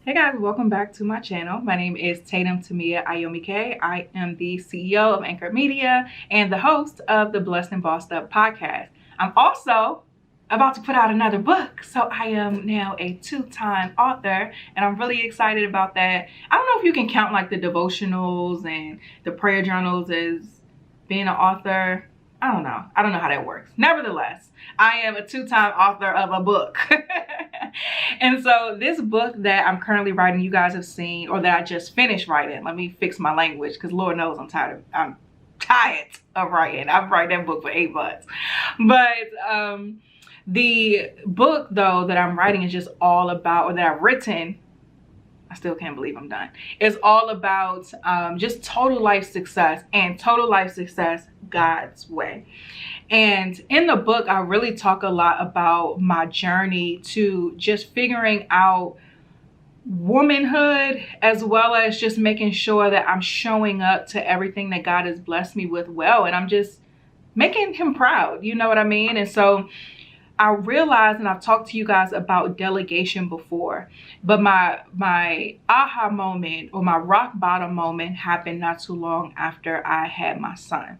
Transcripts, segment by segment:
Hey guys, welcome back to my channel. My name is Tatum Ayomike. I am the CEO of Anchor Media and the host of the Blessed and Bossed Up podcast. I'm also about to put out another book. So I am now a two-time author and I'm really excited about that. I don't know if you can count like the devotionals and the prayer journals as being an author. I don't know how that works. Nevertheless, I am a two-time author of a book. And so this book that I'm currently writing, you guys have seen, or that I just finished writing. Let me fix my language because Lord knows I'm tired of writing. I've written that book for 8 months. But the book though that I'm writing is just all about, or that I've written, I still can't believe I'm done. It's all about just total life success, and total life success God's way. And in the book, I really talk a lot about my journey to just figuring out womanhood, as well as just making sure that I'm showing up to everything that God has blessed me with well. And I'm just making him proud. You know what I mean? And so I realized, and I've talked to you guys about delegation before, but my aha moment, or my rock bottom moment, happened not too long after I had my son.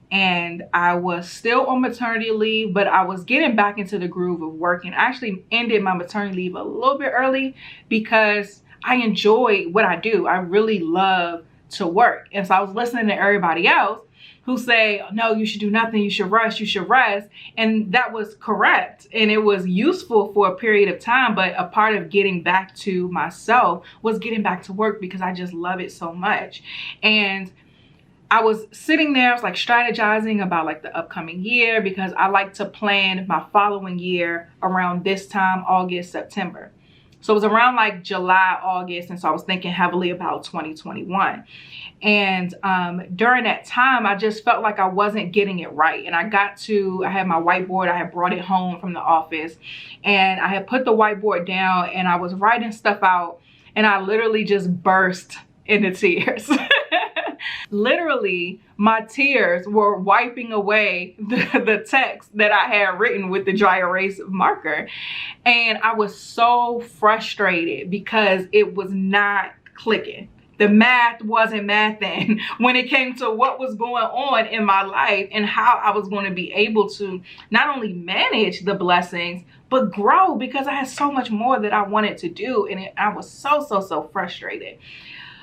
And I was still on maternity leave, but I was getting back into the groove of working. I actually ended my maternity leave a little bit early because I enjoy what I do. I really love to work. And so I was listening to everybody else who say, no, you should do nothing, you should rest, you should rest. And that was correct. And it was useful for a period of time, but a part of getting back to myself was getting back to work because I just love it so much. And I was sitting there, I was like strategizing about like the upcoming year, because I like to plan my following year around this time, August, September. So it was around like July, August. And so I was thinking heavily about 2021. And during that time, I just felt like I wasn't getting it right. And I had my whiteboard, I had brought it home from the office, and I had put the whiteboard down and I was writing stuff out, and I literally just burst into tears. Literally, my tears were wiping away the text that I had written with the dry erase marker. And I was so frustrated because it was not clicking. The math wasn't mathing when it came to what was going on in my life and how I was going to be able to not only manage the blessings, but grow, because I had so much more that I wanted to do. And I was so frustrated.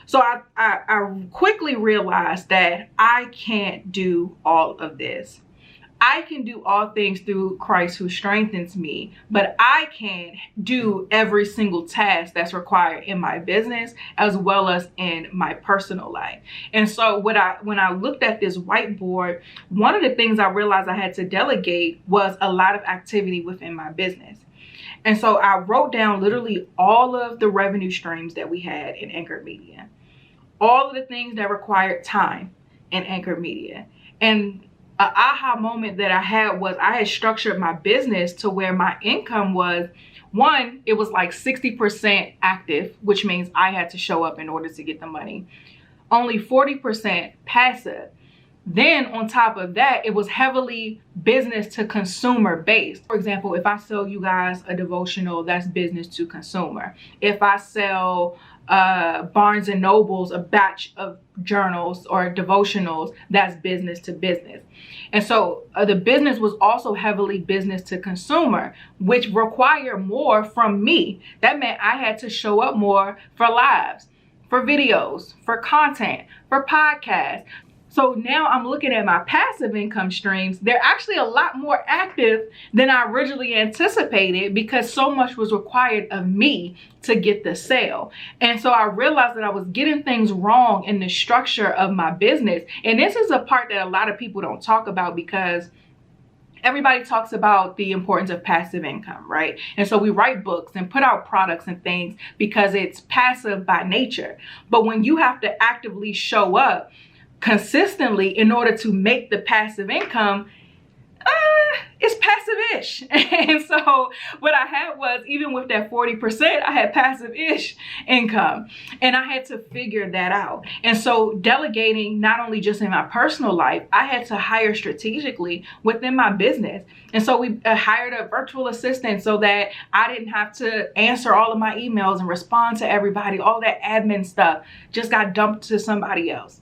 So I quickly realized that I can't do all of this. I can do all things through Christ who strengthens me, but I can't do every single task that's required in my business as well as in my personal life. And so when I looked at this whiteboard, one of the things I realized I had to delegate was a lot of activity within my business. And so I wrote down literally all of the revenue streams that we had in Anchor Media, all of the things that required time in Anchor Media. And an aha moment that I had was I had structured my business to where my income was, one, it was like 60% active, which means I had to show up in order to get the money. Only 40% passive. Then on top of that, it was heavily business to consumer based. For example, if I sell you guys a devotional, that's business to consumer. If I sell Barnes and Noble's a batch of journals or devotionals, that's business to business. And so the business was also heavily business to consumer, which required more from me. That meant I had to show up more for lives, for videos, for content, for podcasts. So now I'm looking at my passive income streams. They're actually a lot more active than I originally anticipated because so much was required of me to get the sale. And so I realized that I was getting things wrong in the structure of my business. And this is a part that a lot of people don't talk about because everybody talks about the importance of passive income, right? And so we write books and put out products and things because it's passive by nature. But when you have to actively show up, consistently in order to make the passive income, it's passive-ish. And so what I had was, even with that 40%, I had passive-ish income, and I had to figure that out. And so delegating, not only just in my personal life, I had to hire strategically within my business. And so we hired a virtual assistant so that I didn't have to answer all of my emails and respond to everybody. All that admin stuff just got dumped to somebody else.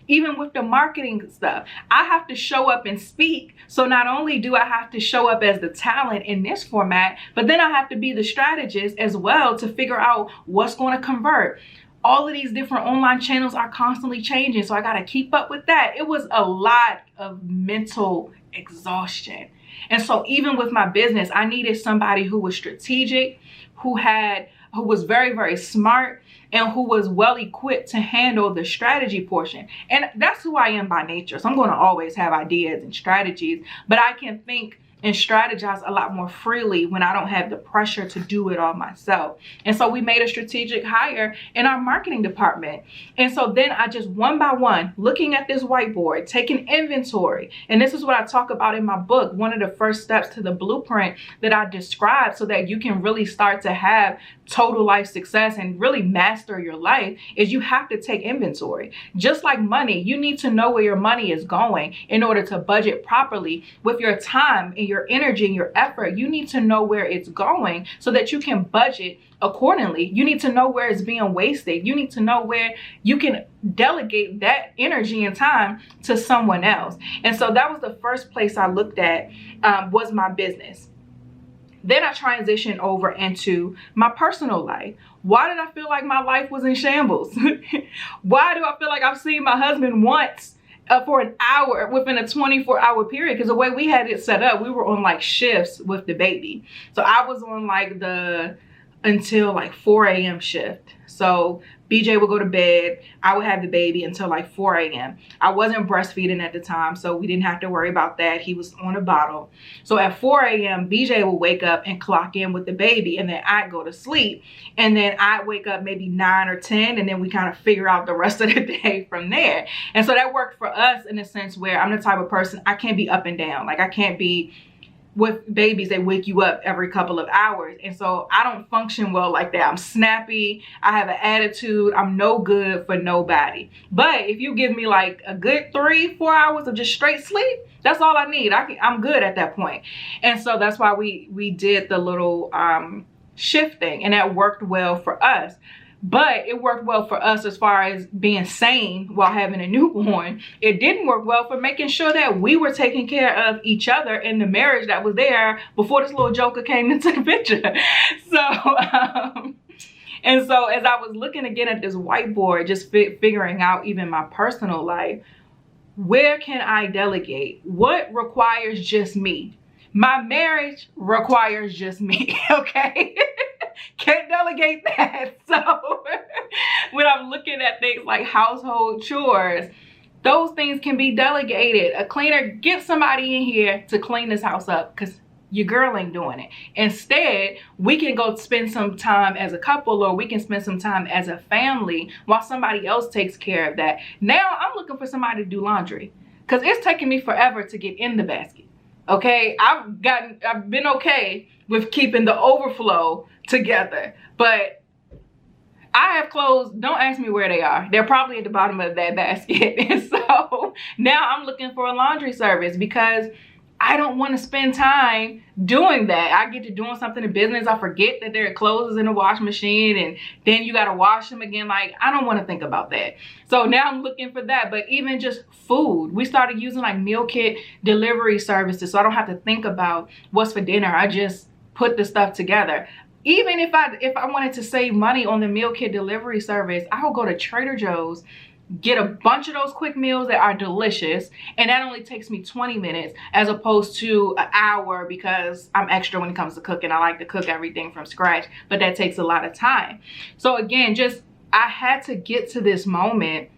Even with the marketing stuff, I have to show up and speak. So not only do I have to show up as the talent in this format, but then I have to be the strategist as well to figure out what's going to convert. All of these different online channels are constantly changing, so I got to keep up with that. It was a lot of mental exhaustion. And so even with my business, I needed somebody who was strategic, who was very, very smart, and who was well equipped to handle the strategy portion. And that's who I am by nature. So I'm going to always have ideas and strategies, but I can think and strategize a lot more freely when I don't have the pressure to do it all myself. And so we made a strategic hire in our marketing department. And so then I just, one by one, looking at this whiteboard, taking inventory. And this is what I talk about in my book. One of the first steps to the blueprint that I describe so that you can really start to have total life success and really master your life is you have to take inventory. Just like money, you need to know where your money is going in order to budget properly with your time and your energy and your effort. You need to know where it's going so that you can budget accordingly. You need to know where it's being wasted. You need to know where you can delegate that energy and time to someone else. And so that was the first place I looked at, was my business. Then I transitioned over into my personal life. Why did I feel like my life was in shambles? Why do I feel like I've seen my husband once for an hour within a 24-hour period? Because the way we had it set up, we were on like shifts with the baby. So I was on like until like 4 a.m. shift. So BJ would go to bed. I would have the baby until like 4 a.m. I wasn't breastfeeding at the time, so we didn't have to worry about that. He was on a bottle. So at 4 a.m., BJ would wake up and clock in with the baby, and then I'd go to sleep. And then I'd wake up maybe 9 or 10, and then we kind of figure out the rest of the day from there. And so that worked for us in a sense where I'm the type of person, I can't be up and down. Like I can't be, with babies, they wake you up every couple of hours. And so I don't function well like that. I'm snappy. I have an attitude. I'm no good for nobody. But if you give me like a good 3-4 hours of just straight sleep, that's all I need. I'm good at that point. And so that's why we did the little shifting, and that worked well for us. But it worked well for us as far as being sane while having a newborn. It didn't work well for making sure that we were taking care of each other in the marriage that was there before this little joker came into the picture. So, and so as I was looking again at this whiteboard, just figuring out even my personal life, where can I delegate? What requires just me? My marriage requires just me, okay? Can't delegate that. So when I'm looking at things like household chores, those things can be delegated. A cleaner, get somebody in here to clean this house up because your girl ain't doing it. Instead, we can go spend some time as a couple, or we can spend some time as a family while somebody else takes care of that. Now I'm looking for somebody to do laundry because it's taking me forever to get in the basket. Okay, I've been okay with keeping the overflow together, but I have clothes, don't ask me where they are. They're probably at the bottom of that basket. And so now I'm looking for a laundry service because I don't want to spend time doing that. I get to doing something in business, I forget that there are clothes in the washing machine, and then you got to wash them again. Like, I don't want to think about that. So now I'm looking for that. But even just food, we started using like meal kit delivery services, so I don't have to think about what's for dinner. I just put the stuff together. Even if I wanted to save money on the meal kit delivery service, I would go to Trader Joe's, get a bunch of those quick meals that are delicious, and that only takes me 20 minutes as opposed to an hour, because I'm extra when it comes to cooking. I like to cook everything from scratch, but that takes a lot of time. So again, I had to get to this moment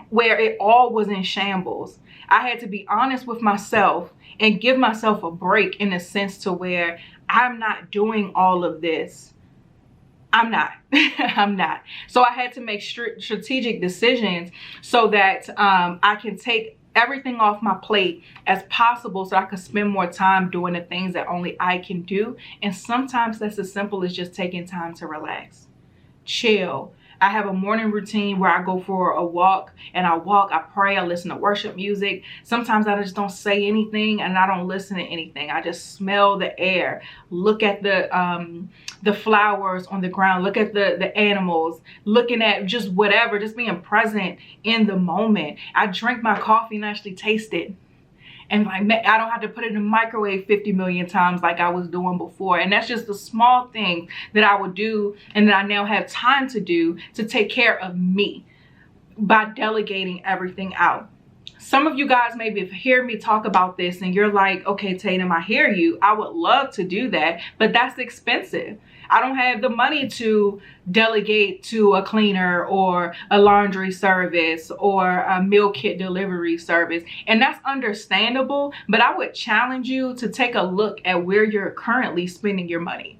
where it all was in shambles. I had to be honest with myself and give myself a break, in a sense to where I'm not doing all of this. I'm not. I'm not. So I had to make strategic decisions so that I can take everything off my plate as possible so I could spend more time doing the things that only I can do. And sometimes that's as simple as just taking time to relax, chill. I have a morning routine where I go for a walk, and I walk, I pray, I listen to worship music. Sometimes I just don't say anything and I don't listen to anything. I just smell the air, look at the flowers on the ground, look at the animals, looking at just whatever, just being present in the moment. I drink my coffee and actually taste it. And like, I don't have to put it in the microwave 50 million times like I was doing before. And that's just the small thing that I would do and that I now have time to do to take care of me by delegating everything out. Some of you guys maybe hear me talk about this and you're like, okay, Tatum, I hear you. I would love to do that, but that's expensive. I don't have the money to delegate to a cleaner or a laundry service or a meal kit delivery service. And that's understandable, but I would challenge you to take a look at where you're currently spending your money.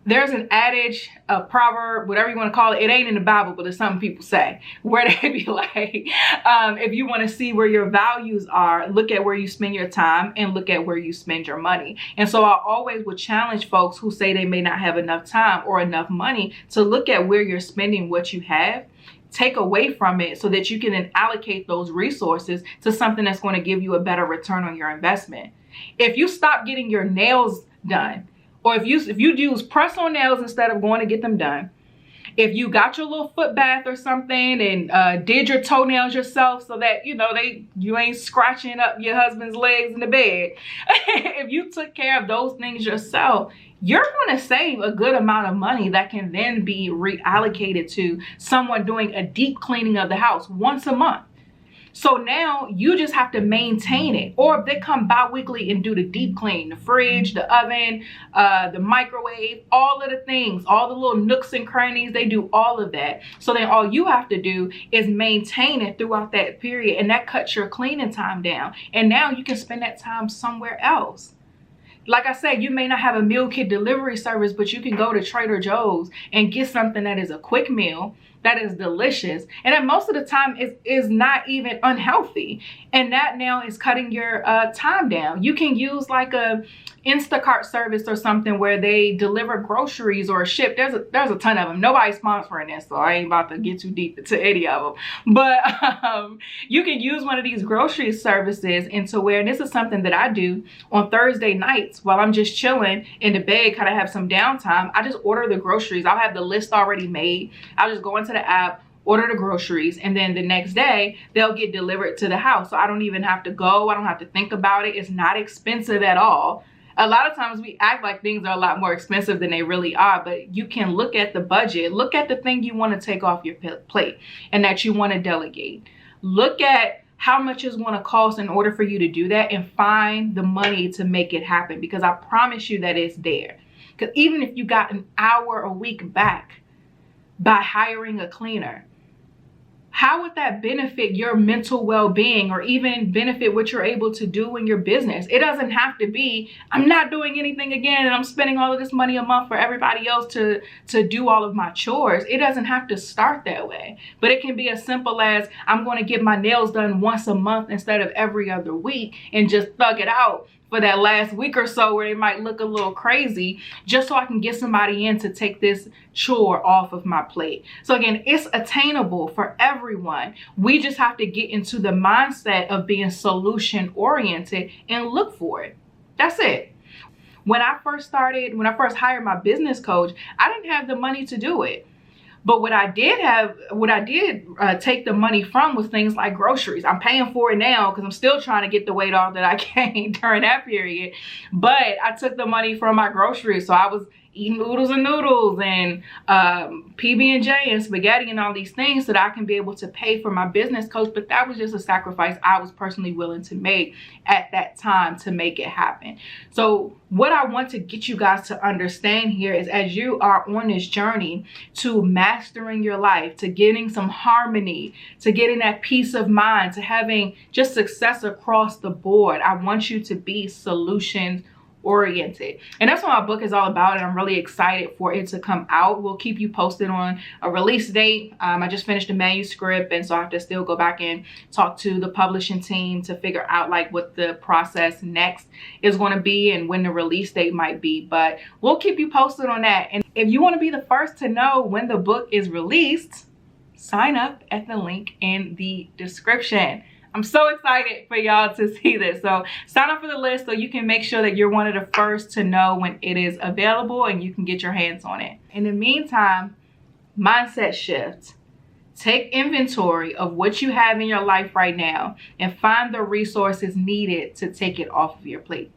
There's an adage, a proverb, whatever you want to call it. It ain't in the Bible, but it's something people say, where they be like, if you want to see where your values are, look at where you spend your time and look at where you spend your money. And so I always would challenge folks who say they may not have enough time or enough money to look at where you're spending what you have, take away from it so that you can then allocate those resources to something that's going to give you a better return on your investment. If you stop getting your nails done, or if you use press-on nails instead of going to get them done, if you got your little foot bath or something and did your toenails yourself so that you ain't scratching up your husband's legs in the bed, if you took care of those things yourself, you're going to save a good amount of money that can then be reallocated to someone doing a deep cleaning of the house once a month. So now you just have to maintain it. Or if they come bi-weekly and do the deep clean, the fridge, the oven, the microwave, all of the things, all the little nooks and crannies, they do all of that. So then all you have to do is maintain it throughout that period, and that cuts your cleaning time down. And now you can spend that time somewhere else. Like I said, you may not have a meal kit delivery service, but you can go to Trader Joe's and get something that is a quick meal, that is delicious, and that most of the time is not even unhealthy. And that now is cutting your time down. You can use like a Instacart service or something where they deliver groceries or ship. There's a ton of them. Nobody's sponsoring this, so I ain't about to get too deep into any of them. But you can use one of these grocery services into where, and this is something that I do on Thursday nights while I'm just chilling in the bed, kind of have some downtime. I just order the groceries. I'll have the list already made. I'll just go into the app, order the groceries, and then the next day they'll get delivered to the house. So I don't even have to go. I don't have to think about it. It's not expensive at all. A lot of times we act like things are a lot more expensive than they really are, but you can look at the budget, look at the thing you want to take off your plate and that you want to delegate. Look at how much it's going to cost in order for you to do that and find the money to make it happen, because I promise you that it's there. Because even if you got an hour a week back by hiring a cleaner, how would that benefit your mental well-being or even benefit what you're able to do in your business? It doesn't have to be, I'm not doing anything again and I'm spending all of this money a month for everybody else to do all of my chores. It doesn't have to start that way. But it can be as simple as, I'm going to get my nails done once a month instead of every other week, and just thug it out for that last week or so where they might look a little crazy, just so I can get somebody in to take this chore off of my plate. So again, it's attainable for everyone. We just have to get into the mindset of being solution oriented and look for it. That's it. When I first hired my business coach, I didn't have the money to do it. But what I did take the money from was things like groceries. I'm paying for it now because I'm still trying to get the weight off that I gained during that period. But I took the money from my groceries. So I was eating oodles and noodles and PB&J and spaghetti and all these things so that I can be able to pay for my business coach. But that was just a sacrifice I was personally willing to make at that time to make it happen. So what I want to get you guys to understand here is, as you are on this journey to mastering your life, to getting some harmony, to getting that peace of mind, to having just success across the board, I want you to be solutions oriented. And that's what my book is all about, and I'm really excited for it to come out. We'll keep you posted on a release date. I just finished the manuscript, and so I have to still go back and talk to the publishing team to figure out like what the process next is going to be and when the release date might be. But we'll keep you posted on that. And if you want to be the first to know when the book is released, sign up at the link in the description. I'm so excited for y'all to see this. So sign up for the list so you can make sure that you're one of the first to know when it is available and you can get your hands on it. In the meantime, mindset shift. Take inventory of what you have in your life right now and find the resources needed to take it off of your plate.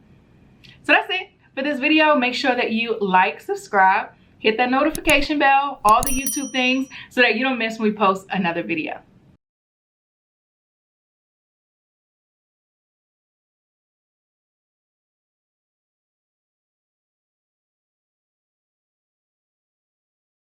So that's it for this video. Make sure that you like, subscribe, hit that notification bell, all the YouTube things so that you don't miss when we post another video.